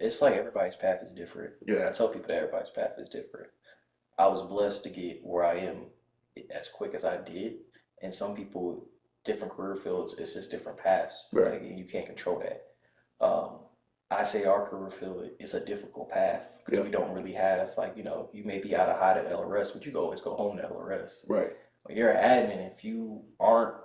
it's like everybody's path is different. Yeah. I tell people that everybody's path is different. I was blessed to get where I am as quick as I did, and some people, different career fields, it's just different paths. Right. Like you can't control that. Um, I say our career field is a difficult path because Yeah. we don't really have like you may be out of hide at LRS, but you can always go home to LRS. Right. When you're an admin, if you aren't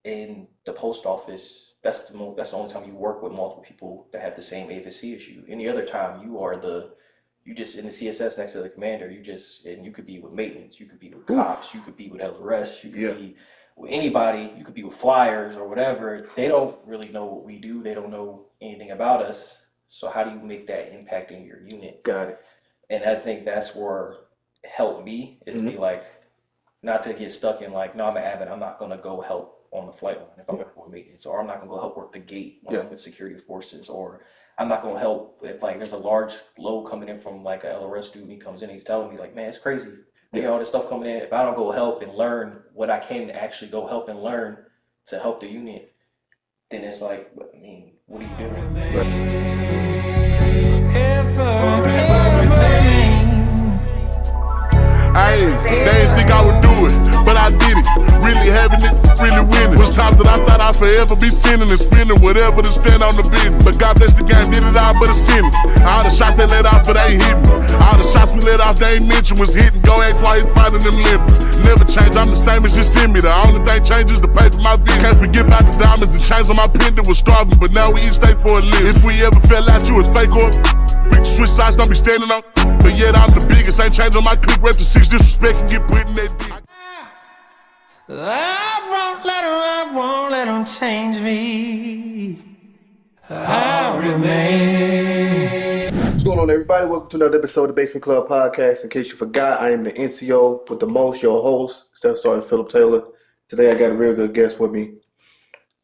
in the post office, that's the only time you work with multiple people that have the same AFSC as you. Any other time, you just in the CSS next to the commander. And you could be with maintenance, you could be with cops, you could be with LRS, you could be with anybody, you could be with flyers or whatever. They don't really know what we do. They don't know anything about us. So how do you make that impact in your unit? Got it. And I think that's where it helped me is be like, not to get stuck in like, no, I'm an admin, I'm not gonna go help on the flight line if I'm working with maintenance, or I'm not gonna go help work the gate when I'm with security forces, or I'm not gonna help if like there's a large load coming in from like a LRS dude. He comes in, he's telling me like, man, it's crazy. You know, all this stuff coming in. If I don't go help and learn what I can actually go help and learn to help the unit, then it's like, I mean, what are you doing? Hey, they didn't think I would do it, but I did it. Really having it, really winning. Was times that I thought I'd forever be sinning and spending whatever to stand on the business. But God bless the game, did it all but a sinning. All the shots they let off, but they ain't hitting. All the shots we let off, they ain't mentioned was hitting. Go ask why he's fighting them limping. Never change, I'm the same as just in me. The only thing changes the pay for my video. Can't forget about the diamonds and chains on my pendant was starving, but now we each stay for a living. If we ever fell out, you was fake or we can switch sides, don't be standing on. But yet I'm the biggest, ain't changing my clique, rep to 6 disrespect and get put in that dick. I won't let them change me. I'll remain. What's going on, everybody? Welcome to another episode of the Basement Club Podcast. In case you forgot, I am the NCO with the most, your host, Staff Sergeant Philip Taylor. Today I got a real good guest with me,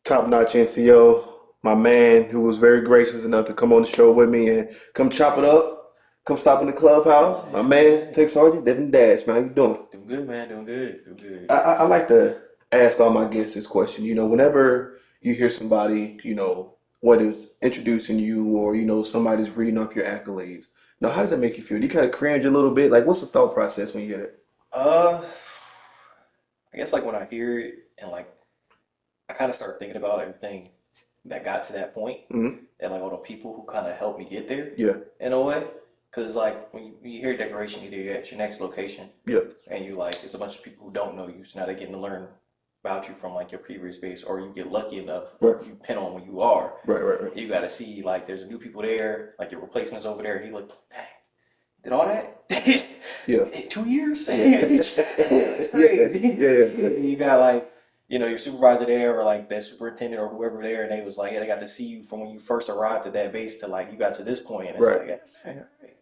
top-notch NCO, my man who was very gracious enough to come on the show with me and come chop it up. Come stop in the clubhouse. My man, TSgt Devon Dash, man. How you doing? Doing good, man. Doing good. Doing good. I like to ask all my guests this question. You know, whenever you hear somebody, you know, whether it's introducing you or, you know, somebody's reading off your accolades, you know, how does that make you feel? Do you kind of cringe a little bit? Like, what's the thought process when you hear it? I guess like when I hear it and like I kind of start thinking about everything that got to that point and like all the people who kind of helped me get there in a way. Because like when you hear a declaration, either you're at your next location and you like, it's a bunch of people who don't know you, so now they're getting to learn about you from like your previous base, or you get lucky enough, you pin on where you are. Right. You got to see like there's new people there, like your replacements over there. He like, dang, did all that? 2 years? It's crazy. You got like, you know, your supervisor there or like that superintendent or whoever there, and they was like, yeah, they got to see you from when you first arrived at that base to like you got to this point, and it's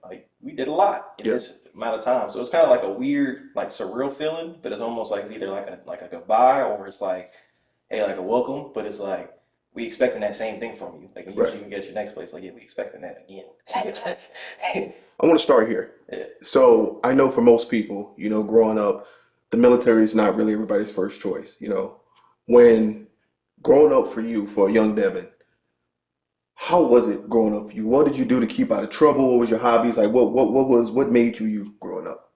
like we did a lot in this amount of time. So it's kind of like a weird, like surreal feeling, but it's almost like it's either like a goodbye or it's like, hey, like a welcome, but it's like we expecting that same thing from you. Like usually you get your next place, like yeah, we expecting that again. I want to start here. So I know for most people, you know, growing up, the military is not really everybody's first choice. You know, when growing up for you, for a young Devon, how was it growing up for you? What did you do to keep out of trouble? What was your hobbies? Like what made you growing up?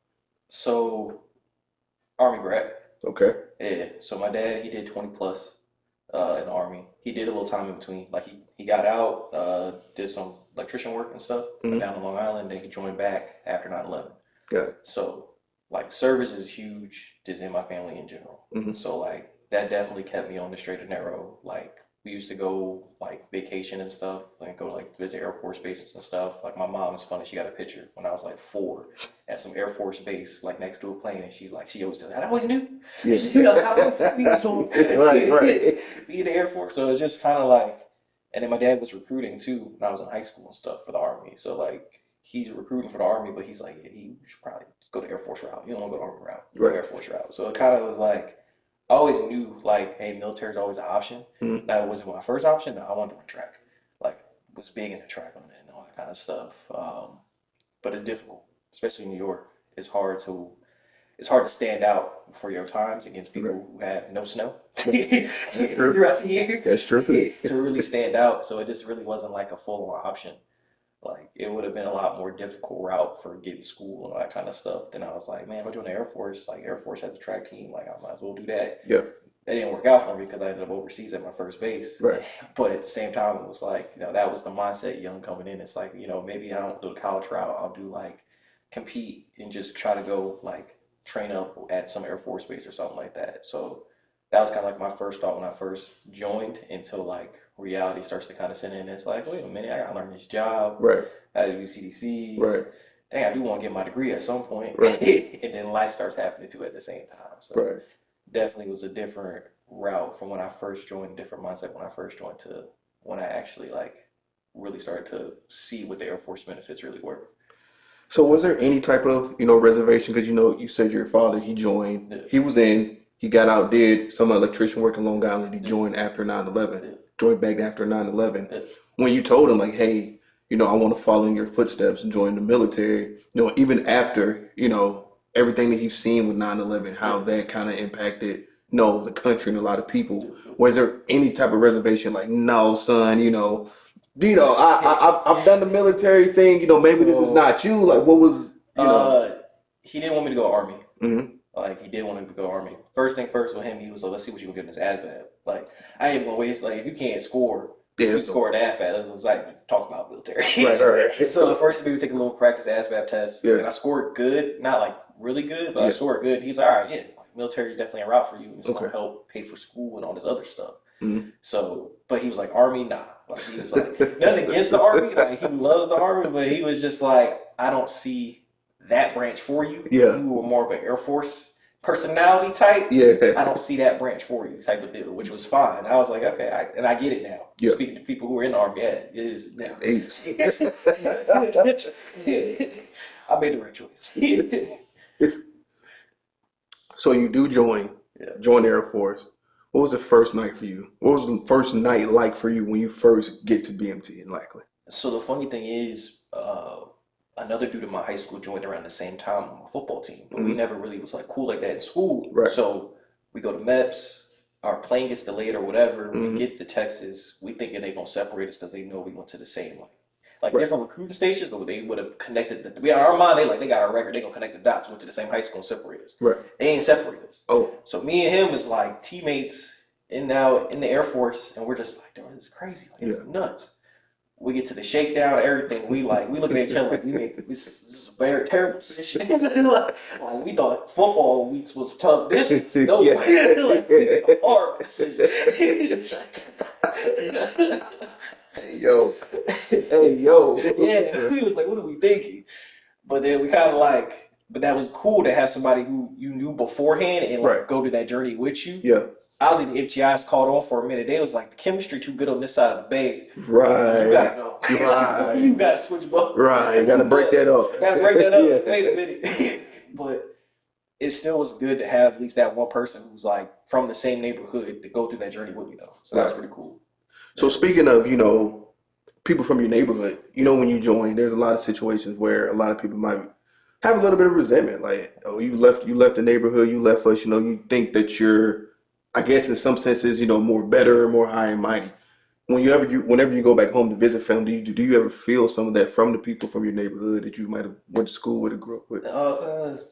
So, Army brat. Okay. Yeah. So my dad, he did 20 plus in the Army. He did a little time in between. Like he got out, did some electrician work and stuff down in Long Island. Then he joined back after 9/11. Got it. So like service is huge just in my family in general. So like that definitely kept me on the straight and narrow. Like we used to go like vacation and stuff, like go like visit Air Force bases and stuff. Like my mom is funny, she got a picture when I was like 4 at some Air Force base like next to a plane, and she's like, she always said, I always knew. She's like, I always knew. Right. Be in the Air Force. So it's just kind of like, and then my dad was recruiting too when I was in high school and stuff for the Army. So like he's recruiting for the Army, but he's like, yeah, you should probably go the Air Force route. You don't want to go the Army route. Go Air Force route. So it kind of was like, I always knew like, hey, military is always an option. That wasn't my first option. No, I wanted to run track. Like, was big into track on that and all that kind of stuff. But it's difficult, especially in New York. It's hard to stand out for your times against people who have no snow throughout the year. That's true. To really stand out. So it just really wasn't like a full-on option. Like it would have been a lot more difficult route for getting school and all that kind of stuff. Then I was like, man, if I join the Air Force, like Air Force has a track team, like I might as well do that. Yeah. That didn't work out for me because I ended up overseas at my first base. Right. But at the same time, it was like, you know, that was the mindset young coming in. It's like, you know, maybe I don't do the college route. I'll do like compete and just try to go like train up at some Air Force base or something like that. So that was kind of like my first thought when I first joined, until like reality starts to kind of set in. It's like, wait a minute, I gotta learn this job. Right. I gotta do CDCs. Right. Dang, I do want to get my degree at some point. Right. And then life starts happening too at the same time. So Right. definitely was a different route from when I first joined, different mindset when I first joined to when I actually like really started to see what the Air Force benefits really were. So was there any type of, reservation? Because, you said your father, he joined, Yeah. he was in, he got out, did some electrician work in Long Island. He joined after 9/11, Yeah. joined back after 9/11. Yeah. When you told him like, hey, I want to follow in your footsteps and join the military, even after, everything that he's seen with 9/11, how that kind of impacted, the country and a lot of people. Was there any type of reservation like, no, son, I've done the military thing, maybe this is not you. Like, what was, He didn't want me to go Army. Mhm. Like, he did want me to go Army. First thing first with him, he was like, let's see what you can get in this ASVAB. Like, I ain't gonna waste, like, if you can't score, Yeah, you it's- score an ASVAB. It was like, talk about military. Right. So the first thing we take a little practice ASVAB test. Yeah. And I scored good, not like really good, but Yeah. I scored good. He's like, all right, yeah, military is definitely a route for you. It's Okay. gonna help pay for school and all this other stuff. Mhm. So, but he was like, Army, nah. Like, he was like, nothing against the Army. Like, he loves the Army, but he was just like, I don't see that branch for you. Yeah. You were more of an Air Force personality type. Yeah. I don't see that branch for you type of deal, which was fine. I was like, okay, I get it now. Yeah. Speaking to people who are in the Army, yeah, it is now. Hey. I made the right choice. So you do join the Air Force. What was the first night for you? What was the first night like for you when you first get to BMT in Likely? So the funny thing is, another dude in my high school joined around the same time on my football team, but we never really was like cool like that in school. Right. So we go to MEPS, our plane gets delayed or whatever. We get to Texas, we thinking they gonna separate us because they know we went to the same like Right. different recruiting stations, but they would have connected the. We our mind, they got our record. They gonna connect the dots. Went to the same high school and separate us. Right. They ain't separate us. Oh. So me and him was like teammates now in the Air Force, and we're just like, dude, this is crazy. Like, this is nuts. We get to the shakedown, everything. We look at each other like we make this is a very terrible decision. like, we thought football weeks was tough. This is no Yeah. like, we made a hard decision. Hey yo. Hey yo. Yeah, we was like, what are we thinking? But then we kind of like, but that was cool to have somebody who you knew beforehand and like Right. go to that journey with you. Yeah. I was in the FGIs called on for a minute. They was like, the chemistry too good on this side of the bay. Right. You gotta go. Right. You gotta switch both. Right. You gotta break that up. Gotta break that up. Yeah. Wait a minute. But it still was good to have at least that one person who's like from the same neighborhood to go through that journey with me though. So that's Right. pretty cool. So speaking of, people from your neighborhood, when you join, there's a lot of situations where a lot of people might have a little bit of resentment. Like, oh, you left the neighborhood, you left us, you think that you're, I guess in some senses, more better, more high and mighty. Whenever you go back home to visit family, do you ever feel some of that from the people from your neighborhood that you might have went to school with or grew up with?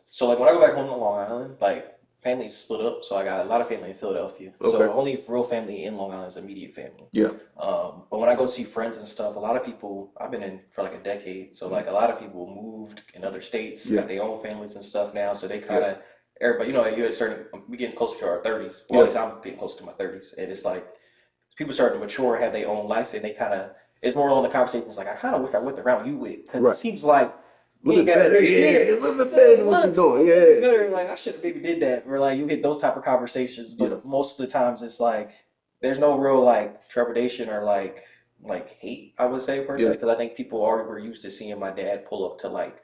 So like when I go back home to Long Island, like family's split up. So I got a lot of family in Philadelphia. Okay. So only real family in Long Island is immediate family. Yeah. But when I go see friends and stuff, a lot of people, I've been in for like a decade. So like a lot of people moved in other states, Yeah. got their own families and stuff now. So they kind of, everybody, you're at we getting closer to our 30s. Well, Yeah. at least I'm getting close to my 30s. And it's like, people start to mature, have their own life, and they kind of, it's more on the conversations like, I kind of wish I went around you with. Because Right. it seems like, A little bit better. Yeah, a little bit better than what you're doing. Yeah. better. Like, I should have maybe did that. Or like, you get those type of conversations, but Yeah. most of the times it's like, there's no real like trepidation or like hate, I would say personally, Yeah. because I think people already were used to seeing my dad pull up to like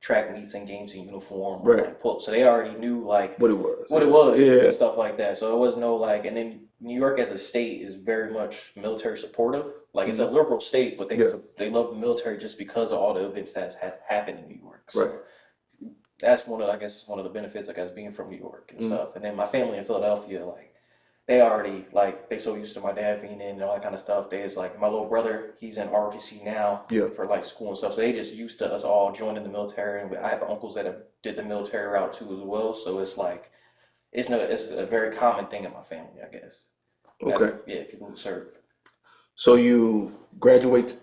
track meets and games in uniform, Right. or, like, pull up. So they already knew like What it was. and Yeah. stuff like that. So it was no like, and then New York as a state is very much military supportive. Like it's a liberal state, but Yeah. they love the military just because of all the events that's happened in New York. So Right. that's one of the benefits, I guess, being from New York and stuff. And then my family in Philadelphia, like they already like they so used to my dad being in and all that kind of stuff. There's like my little brother, he's in ROTC now for like school and stuff. So they just used to us all joining the military, and I have uncles that have did the military route too as well. So it's like it's a very common thing in my family, I guess. Okay. Yeah, people who serve. So you graduate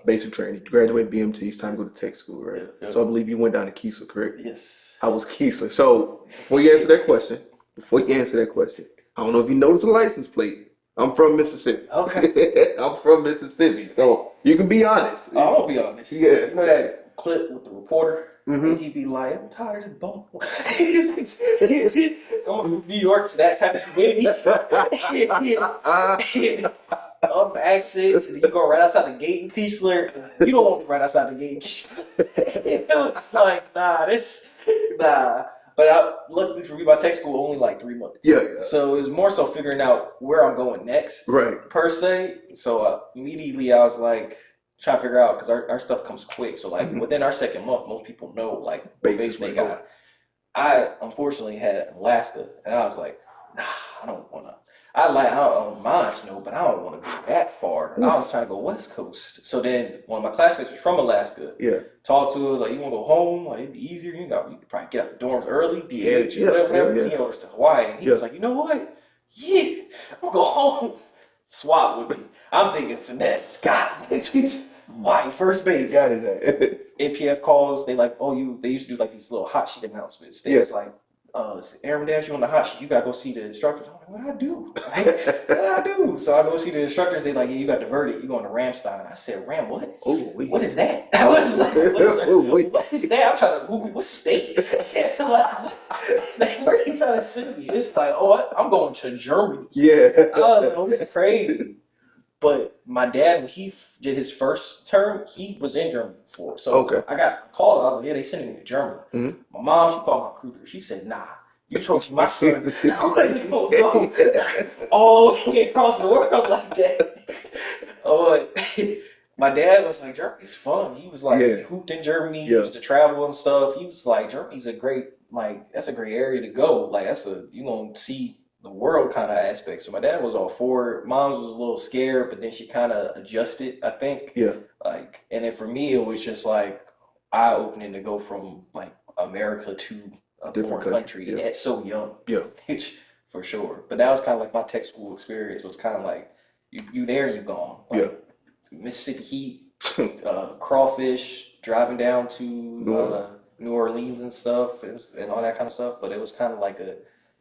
basic training, you graduate BMT, it's time to go to tech school, right? Yeah. So I believe you went down to Keesler, correct? Yes. How was Keesler? So before you answer that question, I don't know if you noticed the license plate. I'm from Mississippi. Okay. I'm from Mississippi, so you can be honest. I'm gonna be honest. Yeah. You know that clip with the reporter? Mhm. He'd be like, I'm tired of this bum. Going from New York to that type of baby. Accents, and you go right outside the gate in Keesler. You don't want to right outside the gate. It was like, nah. But luckily for me, my tech school only like 3 months. Yeah. So it was more so figuring out where I'm going next, Right. per se. So immediately I was like trying to figure out because our stuff comes quick. So like within our second month, most people know like what base they got. I unfortunately had Alaska, and I was like, nah, I don't want to. I don't mind snow, but I don't want to go that far. I was trying to go West Coast. So then one of my classmates was from Alaska. Yeah. Talked to us like, you want to go home? Like it'd be easier. You could probably get out the dorms early. Yeah. He goes to Hawaii, and he was like, you know what? Yeah, I'm gonna go home. Swap with me. I'm thinking finesse. God, Hawaii first base. Got it. APF calls. They like, they used to do like these little hot sheet announcements. They was like, Aaron Dash, you on the hot sheet, you gotta go see the instructors. I'm like, what did I do? So I go see the instructors. They like, yeah, you got diverted. You going to Ramstein. I said, Ram, what? Oh, wait. What is that? I was like, what is that? I'm trying to Google what state. I'm like, where are you trying to send me? It's like, I'm going to Germany. Yeah. I was like, this is crazy. But my dad, when he did his first term, he was in Germany before. So I got called. I was like, yeah, they sending me to Germany. Mm-hmm. My mom, she called my recruiter. She said, nah, you told my son I wasn't going to go all the way across the world like that. My dad was like, Germany's fun. He was like, he hooped in Germany. He used to travel and stuff. He was like, Germany's a great, that's a great area to go. Like, you're going to see the world kind of aspect. So my dad was all for it. Mom's was a little scared, but then she kind of adjusted, I think. Yeah. And then for me, it was just like eye-opening to go from like America to a different foreign country at so young. Yeah. For sure. But that was kind of like my tech school experience. It was kind of like you there, you gone. Like, Mississippi heat, crawfish, driving down to New Orleans and stuff, and all that kind of stuff. But it was kind of like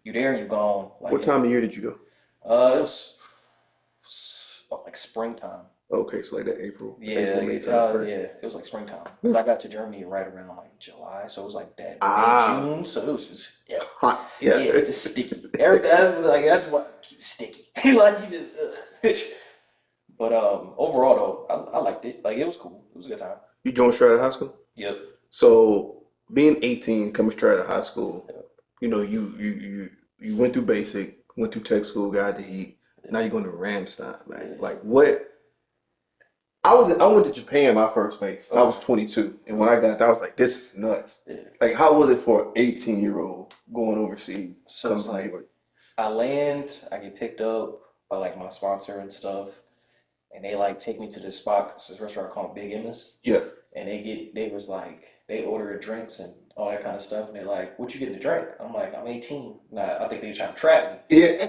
you there, you gone. Like, what time of year did you go? It was like springtime. Okay, so like that April. Yeah, it was like springtime. Because I got to Germany right around like July, so it was like that May, June. So it was just hot. Yeah, just sticky. That's what sticky. Like you just. But overall though, I liked it. Like it was cool. It was a good time. You joined straight out of high school? Yep. So being 18, coming straight out of high school, you know, you went through basic, went through tech school, got the heat. Now you're going to Ramstein, man. Like what? I went to Japan my first base. I was 22, and when I got there, I was like, "This is nuts." Yeah. Like, how was it for an 18-year-old going overseas? So it's like, I land, I get picked up by like my sponsor and stuff, and they like take me to this spot. It's this restaurant called Big Emma's. Yeah. And they order drinks and all that kind of stuff, and they're like, "What you getting to drink?" I'm like, "I'm 18." Nah, I think they were trying to trap me. Yeah.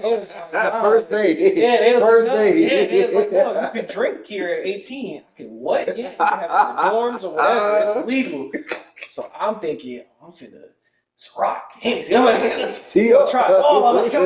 First day. Yeah, they was first day. Yeah, they was like, "No, you can drink here at 18." Okay, what? Yeah, you can have it in the dorms or whatever. It's legal. So I'm thinking, I'm finna rock. Hennessy. I'm like, T.O. Try. Oh, I'm like, I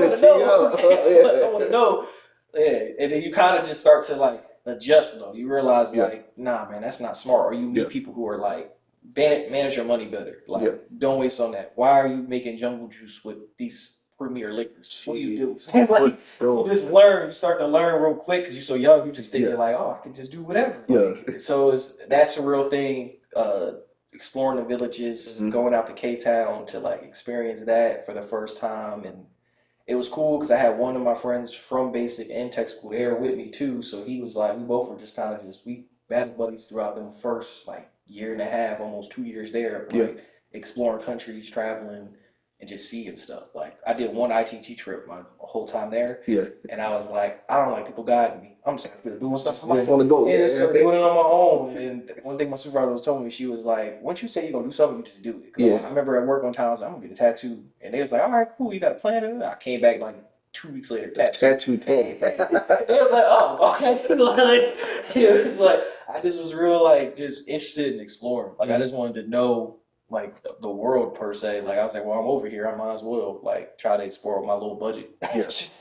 want to know. Yeah, and then you kind of just start to like adjust though. You realize like, nah, man, that's not smart. Or you meet people who are like, manage your money better. Like, don't waste on that. Why are you making jungle juice with these premier liquors? What do you do? Like, you just learn. You start to learn real quick because you're so young. You just think like, I can just do whatever. Like, so that's the real thing. Exploring the villages, going out to K-Town to like experience that for the first time, and it was cool because I had one of my friends from basic and tech school there with me too. So he was like, we both were just kind of we battle buddies throughout them first like year and a half, almost 2 years there, like exploring countries, traveling, and just seeing stuff. Like I did one ITG trip my whole time there, Yeah. and I was like, I don't like people guiding me. I'm just doing stuff. I just want to go. Yeah, so doing it on my own. And one thing my supervisor was telling me, she was like, once you say you're gonna do something, you just do it. 'Cause Yeah. I remember at work one time I was like, I'm gonna get a tattoo, and they was like, all right, cool, you got a plan? I came back like 2 weeks later, Tattoo time. It was like, oh, okay. Like, it was like I just was real like just interested in exploring. Like I just wanted to know like the world per se. Like I was like, well, I'm over here, I might as well like try to explore with my little budget. Yes.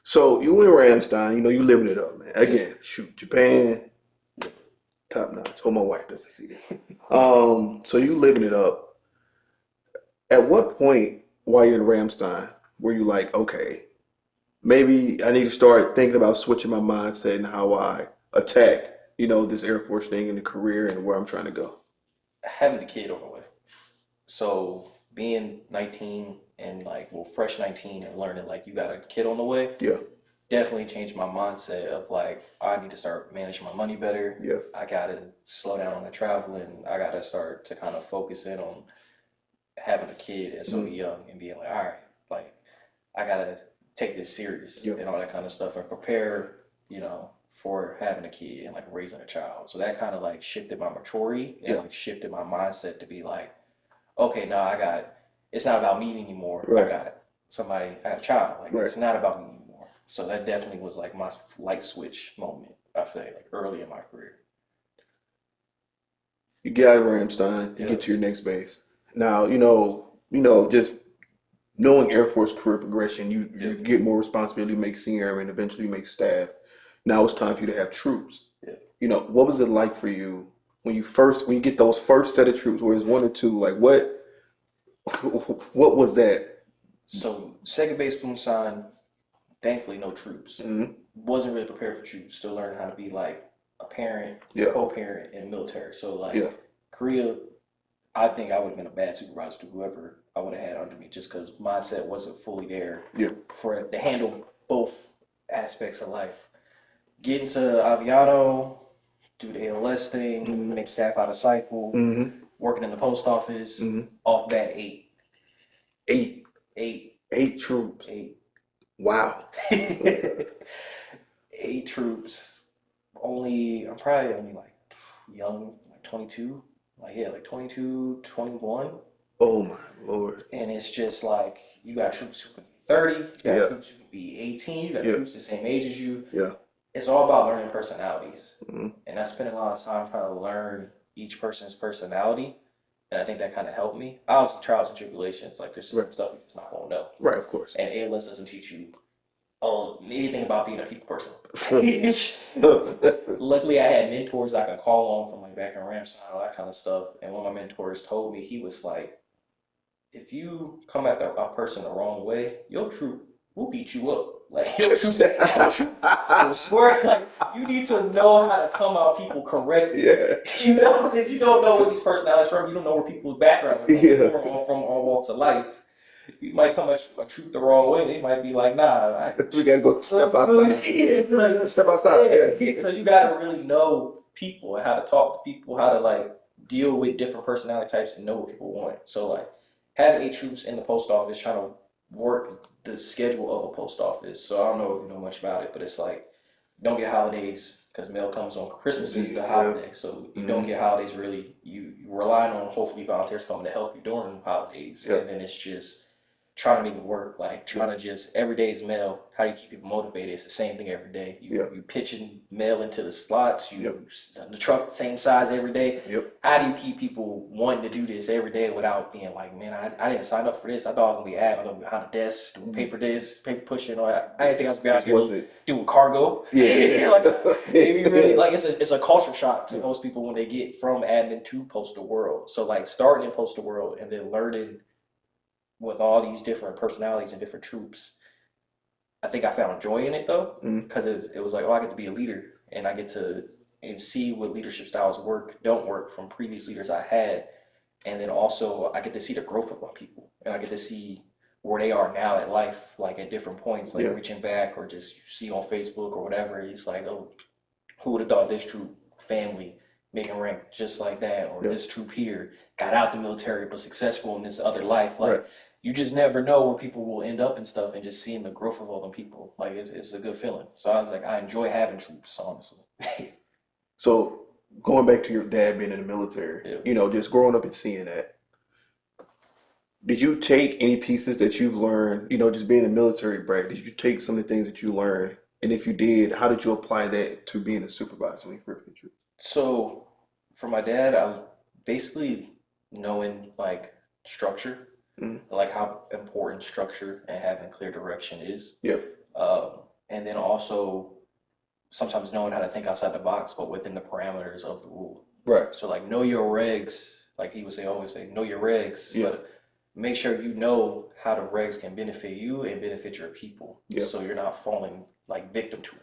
So you in Ramstein, you know, you living it up, man. Again, shoot, Japan, top notch. Hope my wife doesn't see this. So you living it up. At what point while you're in Ramstein were you like, okay, maybe I need to start thinking about switching my mindset and how I attack, you know, this Air Force thing and the career and where I'm trying to go? Having a kid on the way. So being 19 and like, well, fresh 19 and learning like you got a kid on the way. Yeah. Definitely changed my mindset of like, I need to start managing my money better. Yeah. I got to slow down on the traveling. I got to start to kind of focus in on having a kid and so young and being like, all right, like I got to take this serious and all that kind of stuff and prepare, you know, for having a kid and like raising a child. So that kind of like shifted my maturity and like shifted my mindset to be like, okay, now it's not about me anymore. Right. I got a child. Like it's not about me anymore. So that definitely was like my light switch moment, I feel like early in my career. You get out of Ramstein, you get to your next base. Now, you know, just knowing Air Force career progression, you get more responsibility, make senior airman, eventually make staff. Now it's time for you to have troops. Yeah. You know, what was it like for you when you get those first set of troops, where it's 1 or 2? Like what was that? So second base boom sign, thankfully no troops. Mm-hmm. Wasn't really prepared for troops. Still learning how to be like a parent, co-parent in the military. So like Korea, I think I would have been a bad supervisor to whoever I would have had under me, just because mindset wasn't fully there for to handle both aspects of life. Get into Aviano, do the ALS thing, make staff out of cycle, working in the post office, off bat 8. 8? 8. 8 troops. 8. Wow. 8 troops. I'm probably only like young, like 22. Like 22, 21. Oh my Lord. And it's just like, you got troops who can be 30, you got troops who can be 18, you got troops the same age as you. Yeah. It's all about learning personalities. And I spent a lot of time trying to learn each person's personality. And I think that kind of helped me. I was in trials and tribulations. Like, there's some stuff you're just not going to know. Right, of course. And ALS doesn't teach you anything about being a people person. Luckily, I had mentors I could call on from like back in Ramstein, all that kind of stuff. And one of my mentors told me, he was like, if you come at a person the wrong way, your troop will beat you up. Like, your troop will swear, like, you need to know how to come out people correctly. Yeah. You know, because you don't know where these personalities from. You don't know where people's background is from all walks of life. You might come at a troop the wrong way. They might be like, nah, we gotta go step outside. Step outside. So you gotta really know people and how to talk to people, how to like deal with different personality types and know what people want. So like having 8 troops in the post office, trying to work the schedule of a post office. So I don't know if you know much about it, but it's like you don't get holidays because mail comes on Christmas is the holiday. So you don't get holidays really. You relying on hopefully volunteers coming to help you during holidays. And then it's just trying to make it work, like trying to just every day is mail. How do you keep people motivated? It's the same thing every day. You pitching mail into the slots. The truck same size every day. How do you keep people wanting to do this every day without being like, man, I didn't sign up for this. I thought I was gonna be I'm gonna be behind a desk doing paper pushing. All that. I didn't think I was gonna be out here doing cargo. Like, maybe really like it's a culture shock to most people when they get from admin to postal world. So like starting in postal world and then learning with all these different personalities and different troops, I think I found joy in it though, because it was like, I get to be a leader and I get to see what leadership styles don't work from previous leaders I had, and then also I get to see the growth of my people and I get to see where they are now at life, like at different points, like reaching back or just see on Facebook or whatever. It's like, oh, who would have thought this troop family making rank just like that, or this troop here got out the military but successful in this other life. Like you just never know where people will end up and stuff, and just seeing the growth of all them people. Like it's a good feeling. So I was like, I enjoy having troops, honestly. So going back to your dad being in the military, Yeah. you know, just growing up and seeing that, did you take any pieces that you've learned, you know, just being a military brat, did you take some of the things that you learned? And if you did, how did you apply that to being a supervisor when you first got troops? So for my dad, I was basically knowing like structure, like how important structure and having clear direction is. Yeah. And then also sometimes knowing how to think outside the box, but within the parameters of the rule. Right. So like know your regs, like he would say, always say, know your regs, Yeah. but make sure you know how the regs can benefit you and benefit your people. Yeah. So you're not falling like victim to them.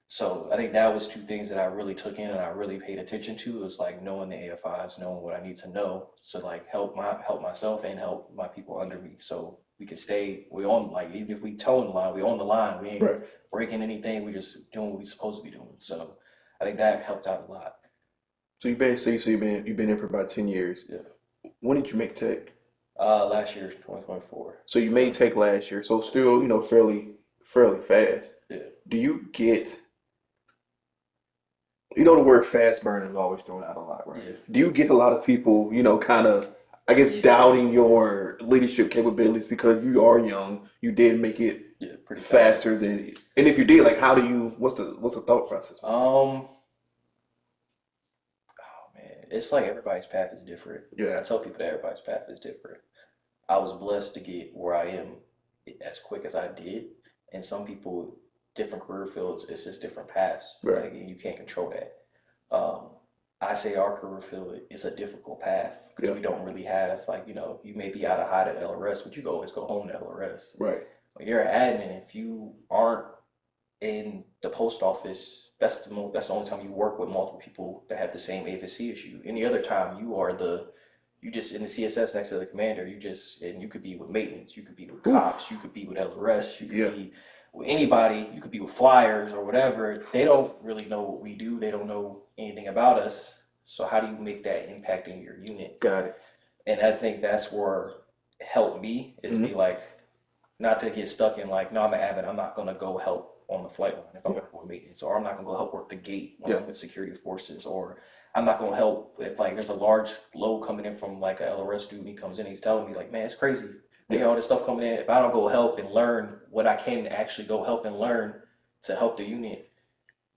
So I think that was two things that I really took in and I really paid attention to. It was like knowing the AFIs, knowing what I need to know to like help myself and help my people under me. So we could we on, like, even if we towing the line, we on the line. We ain't Right. breaking anything. We just doing what we supposed to be doing. So I think that helped out a lot. So you've been in for about 10 years. Yeah. When did you make tech? Last year, 2024. So you made tech last year, so still, you know, fairly fast. Yeah. Do you get, you know, the word fast burning is always thrown out a lot, right? Yeah. Do you get a lot of people, you know, kind of, I guess, doubting your leadership capabilities because you are young, you did make it Yeah, pretty fast. faster than, and if you did, like, how do you, what's the thought process? Oh man, it's like everybody's path is different. Yeah. I tell people that everybody's path is different. I was blessed to get where I am as quick as I did, and some people, different career fields, it's just different paths. Right. Like, you can't control that. I say our career field is a difficult path because Yeah. we don't really have, like, you know, you may be out of hide at LRS, but you can always go home to LRS. Right. When you're an admin, if you aren't in the post office, that's the only time you work with multiple people that have the same AFC as you. Any other time, you just in the CSS next to the commander. And you could be with maintenance, you could be with cops, you could be with LRS, you could Yeah. be with anybody, you could be with flyers or whatever. They don't really know what we do. They don't know anything about us. So how do you make that impact in your unit? Got it. And I think that's where it helped me is be like, not to get stuck in like, no, I'm an admin, I'm not gonna go help on the flight line if I'm working with maintenance, or I'm not gonna go help work the gate when I'm with security forces, or I'm not gonna help if like there's a large load coming in from like a LRS dude and he comes in, he's telling me like, man, it's crazy. They got all this stuff coming in. If I don't go help and learn what I can actually go help and learn to help the unit,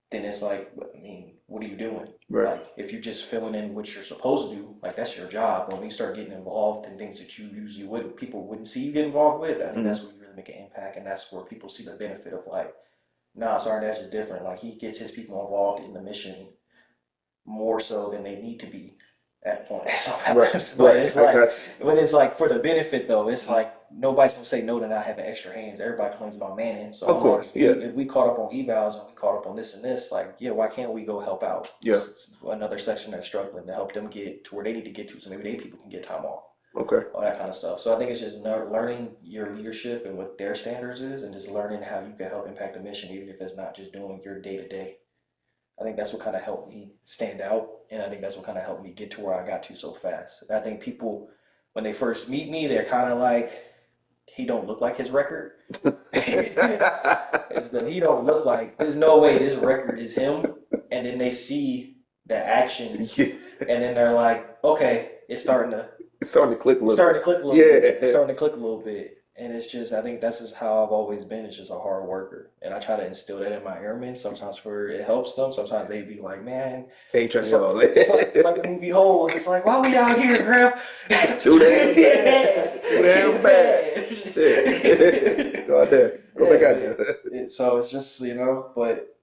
then it's like, I mean, what are you doing? Right. Like, if you're just filling in what you're supposed to do, like that's your job. But when you start getting involved in things that you usually people wouldn't see you get involved with, I think that's where you really make an impact, and that's where people see the benefit of like, nah, Sergeant Dash is different. Like he gets his people involved in the mission more so than they need to be at points. Right. But it's I like, got but it's like for the benefit though. It's like nobody's gonna say no to not having extra hands. Everybody complains about manning. So Of I'm course, like, yeah. If we caught up on evals and we caught up on this and this, like, yeah, why can't we go help out? Yeah. It's another section that's struggling to help them get to where they need to get to, so maybe they people can get time off. Okay. All that kind of stuff. So I think it's just learning your leadership and what their standards is, and just learning how you can help impact the mission, even if it's not just doing your day to day. I think that's what kind of helped me stand out, and I think that's what kind of helped me get to where I got to so fast. I think people, when they first meet me, they're kind of like, he don't look like his record. He don't look like, there's no way this record is him. And then they see the actions, Yeah. and then they're like, okay, it's starting to click a little Yeah. bit. It's starting to click a little bit. And it's just, I think that's just how I've always been. It's just a hard worker. And I try to instill that in my airmen. Sometimes it helps them. Sometimes they be like, man, They ain't trying to all it's like the movie Hole. It's like, why we out here, Graham? Too damn bad. Too damn bad. Shit. Go out there. Go back out there. So it's just, but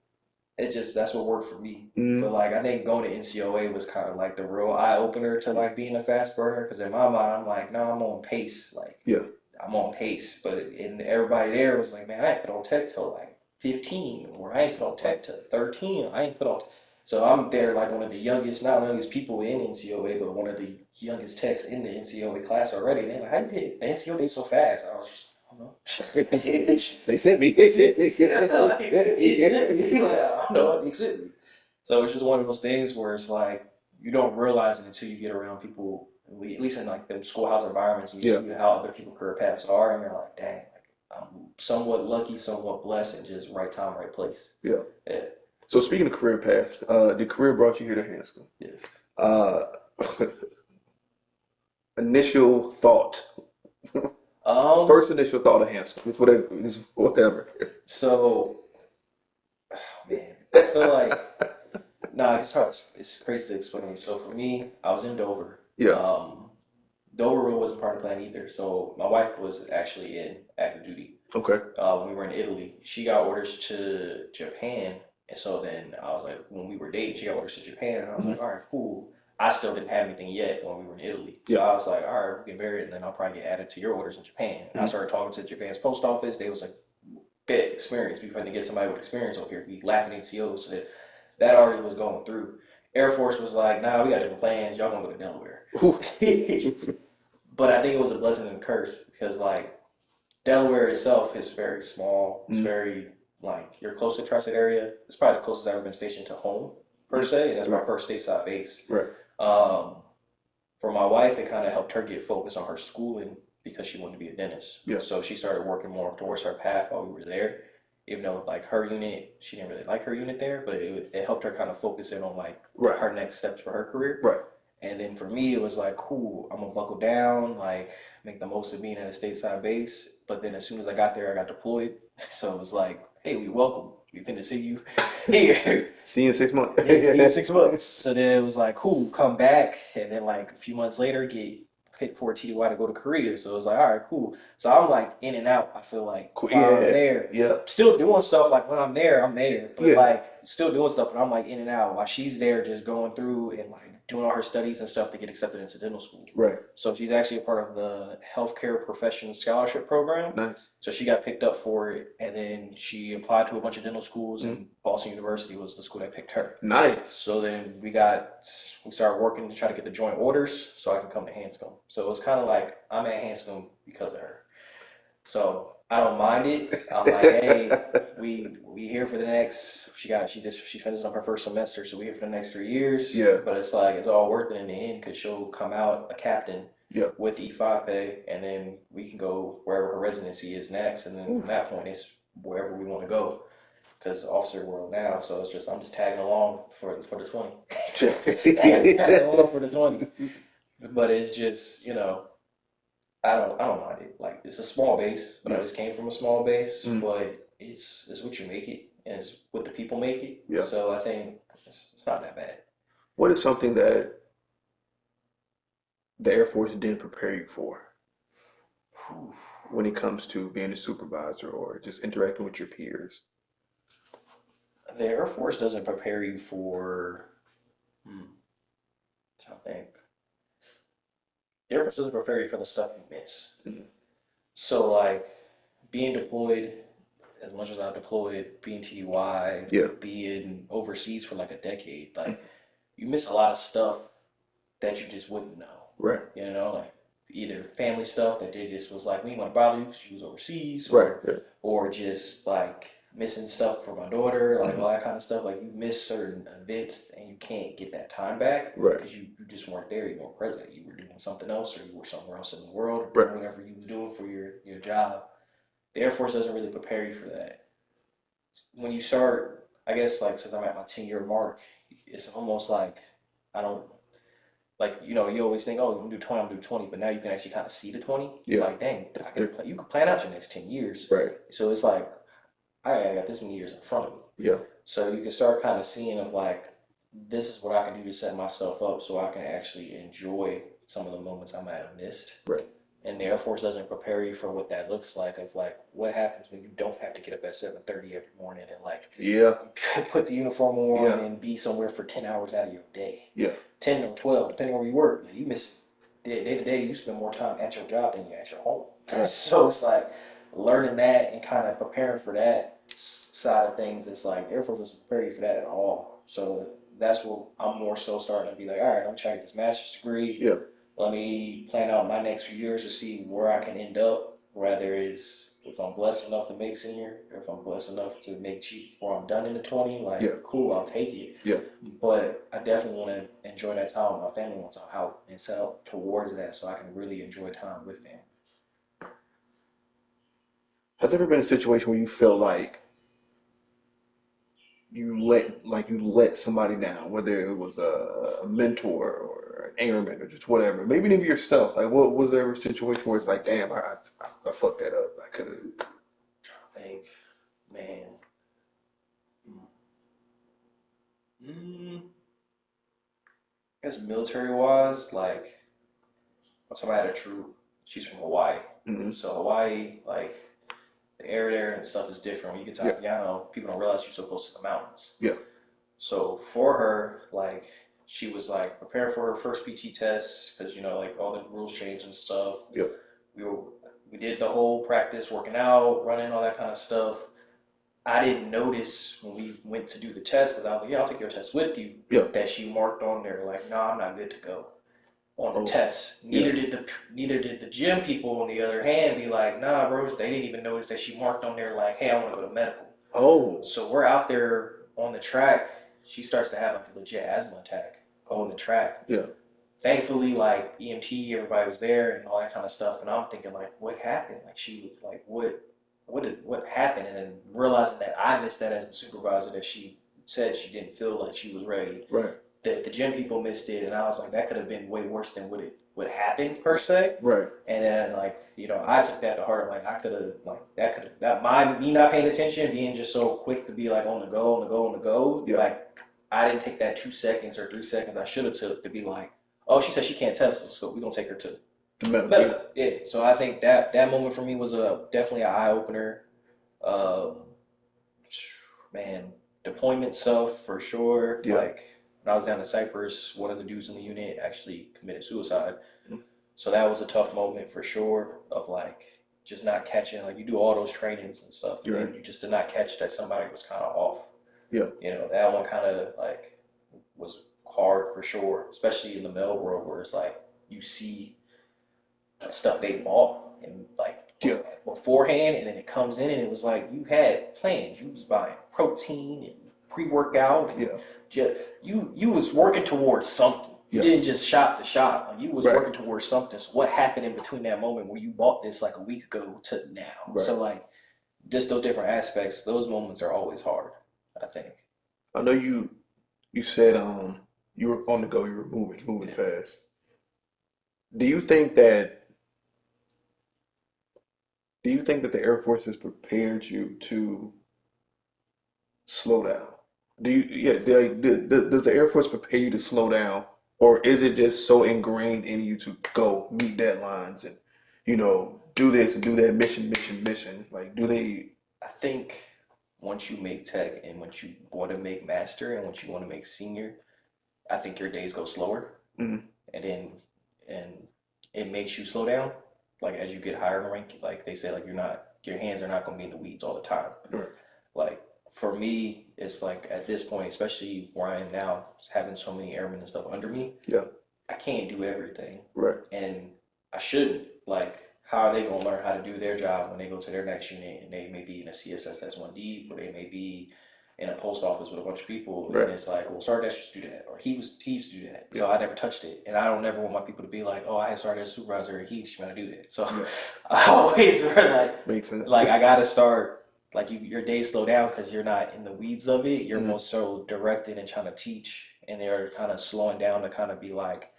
that's what worked for me. But like, I think going to NCOA was kind of like the real eye opener to like being a fast burner. Because in my mind, I'm like, no, I'm on pace. Like, Yeah. I'm on pace. But everybody there was like, man, I ain't put on tech till like 15, or I ain't put on tech till 13. I ain't put on. So I'm there like one of the youngest, not the youngest people in NCOA, but one of the youngest techs in the NCOA class already. And they're like, how you get the NCOA so fast? I was just, I don't know. They sent me. So it's just one of those things where it's like, you don't realize it until you get around people at least in like the schoolhouse environments, you Yeah. see how other people's career paths are, and you're like, dang, like, I'm somewhat lucky, somewhat blessed, and just right time, right place. Yeah. Yeah. So speaking of career paths, the career brought you here to Hanscom. Yes. Uh, initial thought. First initial thought of Hanscom. It's whatever. So, oh, man, I feel like nah, it's hard. It's crazy to explain. So for me, I was in Dover. Yeah. Dover really wasn't part of the plan either. So my wife was actually in active duty. Okay. When we were in Italy, she got orders to Japan, and so then I was like, when we were dating, she got orders to Japan, and I was like, all right, cool. I still didn't have anything yet when we were in Italy, so Yeah. I was like, all right, we get married, and then I'll probably get added to your orders in Japan. And I started talking to Japan's post office. They was like, get experience. We trying to get somebody with experience over here. We laughing at COs, so that already was going through. Air Force was like, nah, we got different plans. Y'all gonna go to Delaware. But I think it was a blessing and a curse because like Delaware itself is very small. It's very like you're close to the tri-state area. It's probably the closest I've ever been stationed to home per se. And that's my first stateside base. Right. For my wife, it kind of helped her get focused on her schooling because she wanted to be a dentist. Yeah. So she started working more towards her path while we were there. Even though like her unit, she didn't really like her unit there, but it helped her kind of focus in on like Right. her next steps for her career. Right. And then for me, it was like, cool, I'm gonna buckle down, like make the most of being at a stateside base. But then as soon as I got there, I got deployed. So it was like, hey, we welcome. We finna see you here. See you in 6 months. In 6 months. So then it was like, cool, come back. And then like a few months later, get picked for a TDY to go to Korea. So it was like, all right, cool. So I'm like in and out, I feel like Cool. while I'm Yeah. there. Yeah. Still doing stuff like when I'm there, I'm there. But Yeah. like still doing stuff, but I'm like in and out while she's there just going through and like doing all her studies and stuff to get accepted into dental school. Right. So she's actually a part of the healthcare profession scholarship program. Nice. So she got picked up for it, and then she applied to a bunch of dental schools, and Boston University was the school that picked her. Nice. So then we started working to try to get the joint orders so I can come to Hanscom. So it was kind of like I'm at Hanscom because of her. So I don't mind it. I'm like, hey, we here for the next. She finished up her first semester, so we here for the next 3 years. Yeah. But it's like it's all worth it in the end because she'll come out a captain. Yeah. With E5 pay, and then we can go wherever her residency is next, and then from that point it's wherever we want to go. Because officer world now, so it's just I'm just tagging along for the 20. Tagging along for the 20. But it's just I don't mind it. Like it's a small base, but I just came from a small base. But it's what you make it, and it's what the people make it. Yeah. So I think it's not that bad. What is something that the Air Force didn't prepare you for when it comes to being a supervisor or just interacting with your peers? The Air Force doesn't prepare you for. I think. The Air Force doesn't prepare you for the stuff you miss. So like being deployed, as much as I've deployed, being TDY, being overseas for like a decade, like you miss a lot of stuff that you just wouldn't know. Right. Like either family stuff that they just was like, we ain't gonna bother you because she was overseas, or just like missing stuff for my daughter, like all that kind of stuff. Like you miss certain events and you can't get that time back because you just weren't there, you weren't present. You were doing something else, or you were somewhere else in the world, or doing whatever you were doing for your job. The Air Force doesn't really prepare you for that. When you start, I guess like since I'm at my 10-year mark, it's almost like I don't. Like, you always think, oh, I'm going to do 20, I'm going to do 20, but now you can actually kind of see the 20. Yeah. Like, dang, you can plan out your next 10 years. Right. So it's like, I got this many years in front of me. Yeah. So you can start kind of seeing of like, this is what I can do to set myself up so I can actually enjoy some of the moments I might have missed. Right. And the Air Force doesn't prepare you for what that looks like, of like, what happens when you don't have to get up at 7:30 every morning and like put the uniform on and be somewhere for 10 hours out of your day. Yeah. 10 or 12, depending on where you work. You miss day to day, you spend more time at your job than you at your home. So it's like learning that and kind of preparing for that side of things. It's like Air Force doesn't prepare you for that at all. So that's what I'm more so starting to be like, all right, I'm trying to get this master's degree. Yeah. Let me plan out my next few years to see where I can end up, whether it's if I'm blessed enough to make senior, or if I'm blessed enough to make chief before I'm done in the 20, like, Yeah. cool, I'll take it. Yeah. But I definitely want to enjoy that time with my family once I'm out and set up towards that so I can really enjoy time with them. Has there ever been a situation where you feel like you let somebody down, whether it was a mentor or an airman or just whatever, maybe even yourself? Like, what was there a situation where it's like, damn, I fucked that up. I could have. I think, man. I guess military wise, like, once I had a troop, she's from Hawaii. Mm-hmm. So Hawaii, like, the air there and stuff is different. When you get to Apiano, people don't realize you're so close to the mountains. Yeah. So for her, like, she was like preparing for her first PT test because like all the rules changed and stuff. Yep. We did the whole practice, working out, running, all that kind of stuff. I didn't notice when we went to do the test because I was like, yeah, I'll take your test with you. Yeah. That she marked on there like, no, I'm not good to go on the test. Neither did the gym people. On the other hand, be like, nah, bro. They didn't even notice that she marked on there like, hey, I want to go to medical. Oh. So we're out there on the track. She starts to have like a legit asthma attack on the track. Yeah. Thankfully, like EMT, everybody was there and all that kind of stuff. And I'm thinking like, what happened? Like she was like, what happened? And then realizing that I missed that as the supervisor, that she said she didn't feel like she was ready. Right. That the gym people missed it, and I was like, that could have been way worse than what happened per se. Right. And then like I took that to heart. Like I could have me not paying attention, being just so quick to be like on the go. Yeah. Like I didn't take that 2 seconds or 3 seconds I should have took to be like, oh, she said she can't test us, so we're gonna take her to the medical. Yeah. So I think that moment for me was definitely an eye opener. Man, deployment stuff for sure. Yeah. Like when I was down in Cyprus, one of the dudes in the unit actually committed suicide. Mm-hmm. So that was a tough moment for sure of like just not catching, like you do all those trainings and stuff. Yeah. And you just did not catch that somebody was kind of off. Yeah. That one kind of like was hard for sure, especially in the male world where it's like you see stuff they bought and like beforehand, and then it comes in and it was like you had plans. You was buying protein and pre-workout and you was working towards something. You didn't just shop the shop. Like you was working towards something. So what happened in between that moment where you bought this like a week ago to now? Right. So like just those different aspects, those moments are always hard, I think. I know you said you were on the go, you were moving fast. Do you think that the Air Force has prepared you to slow down? Does the Air Force prepare you to slow down, or is it just so ingrained in you to go meet deadlines and do this and do that mission? Like, do they? I think once you make tech and once you want to make master and once you want to make senior, I think your days go slower, and it makes you slow down. Like as you get higher in the rank, like they say, like your hands are not going to be in the weeds all the time. Right. Like for me, it's like at this point, especially where I am now, having so many airmen and stuff under me, I can't do everything. Right. And I shouldn't. Like, how are they going to learn how to do their job when they go to their next unit and they may be in a CSS that's 1D, or they may be in a post office with a bunch of people, and it's like, well, Sergeant used to do that, or he used to do that, so I never touched it, and I don't ever want my people to be like, oh, I had Sergeant supervisor, and he's trying to do that, so I always like, makes sense. Like I gotta start, like your days slow down because you're not in the weeds of it, you're more so directed and trying to teach, and they're kind of slowing down to kind of be like,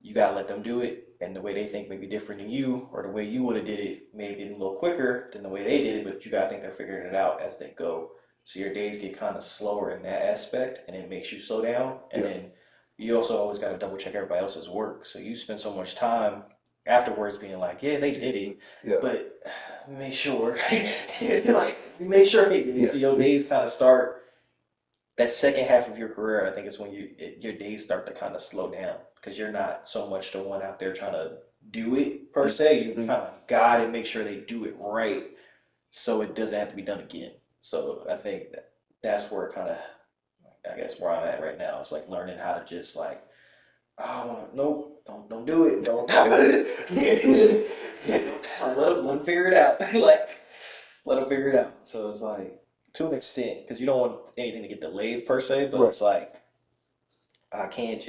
you gotta let them do it, and the way they think may be different than you, or the way you would have did it may be a little quicker than the way they did it, but you gotta think they're figuring it out as they go. So your days get kind of slower in that aspect, and it makes you slow down. And then you also always got to double check everybody else's work. So you spend so much time afterwards being like, yeah, they did it, but make sure, like, make sure they did it. So your days kind of start, that second half of your career, I think is when your days start to kind of slow down, because you're not so much the one out there trying to do it per se. You kind of got to make sure they do it right so it doesn't have to be done again. So I think that's where kind of, I guess, where I'm at right now. It's like learning how to just like, oh, nope, don't do it. Don't let them figure it out. Like, let them figure it out. So it's like, to an extent, because you don't want anything to get delayed per se, but Right. it's like, I can't